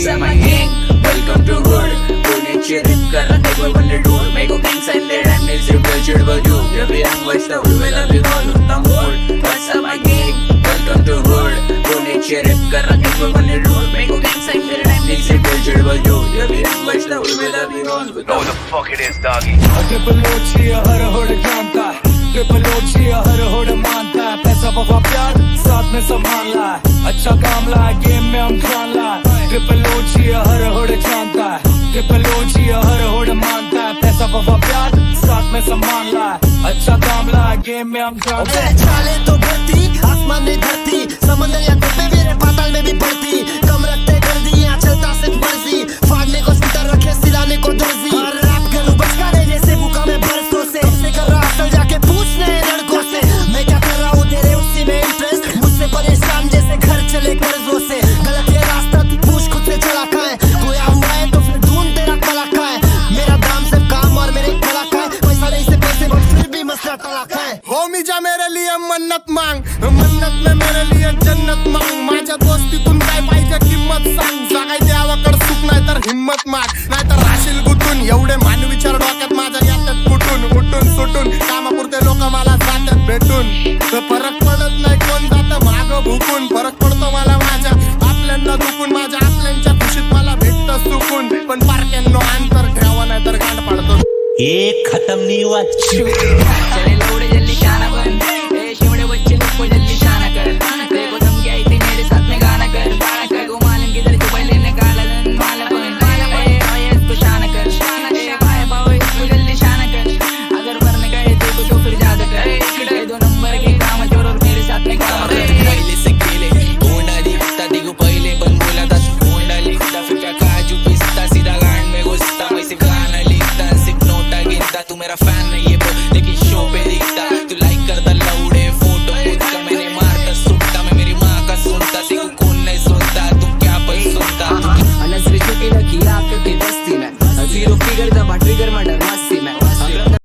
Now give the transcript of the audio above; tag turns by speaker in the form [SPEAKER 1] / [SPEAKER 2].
[SPEAKER 1] What's up my gang? Welcome to hood. Pune cheering कर रखे कोई बंदे ढूंढ मेरे को gang sign ले रहा है मेरे सिर पे चिढ़ बजू ये भी हम वैष्णव में लव you all उतना mood. What's up my gang? Welcome to hood. Pune cheering कर रखे कोई बंदे ढूंढ मेरे को gang sign ले रहा है मेरे सिर पे चिढ़ बजू ये भी हम वैष्णव में love you all.
[SPEAKER 2] Know what the fuck it is, doggy.
[SPEAKER 3] Triple ओची हर होड़ जानता है, ट्रिपल ओची हर होड़ मानता है, पैसा वफा प्यार साथ में संभालना है, अच्छा काम ला है गेम में हम जान ला है। ट्रिपल ओची हर होड़ जानता है, ट्रिपल ओची हर होड़ मानता है, पैसा वफा प्यार साथ में संभालना है, अच्छा काम ला है गेम में हम जान ला है।
[SPEAKER 4] चाले तो बढ़ती आसमान में धरती समंदर या कुत्ते मेरे पाताल में भी पड़ती कम रखते कर दी यहाँ चलता सिर्फ मर्जी फाड़ने को स्कूटर रखे सिलाने को दर्जी और रैप करूँ बचकाने जैसे भूखा मैं बरसों से कर रहा असल जाके पूछने लड़कों से मैं क्या कर रहा हूँ तेरे उसी में इंटरेस्ट मुझसे परेशान जैसे घर चले कर्जों से गलत ये रास्ता तू पूछ खुद से चला खाए खोया हुआ है तो फिर ढूंढ तेरा कला का है मेरा दाम सिर्फ काम और मेरे कला का है पैसा नहीं से पैसे बट फिर भी मसला तला का है
[SPEAKER 5] होमी जा मेरे लिए मन्नत मांग मन्नत में मेरे लिए जन्नत मांग माझ्या दोस्तीतून काय पाहिजे किंमत सांग जागाय देवाकड सुख नाही तर हिम्मत माग नाही तर राशील गुतून एवढे मान विचार डोक्यात माझ्या येतात कुठून उठून सुटून कामापुरते लोक मला जातात भेटून तर फरक पडत नाही कोण जातं माग भुकून फरक पडतो मला माझ्या आपल्यांना दुखून माझ्या आपल्यांच्या खुशीत मला भेटतं सुकून पण पारक्यांनो अंतर ठेवा नाही तर गांड पाडतो
[SPEAKER 3] एक खत्म नहीं हुआ
[SPEAKER 1] चले लौड़े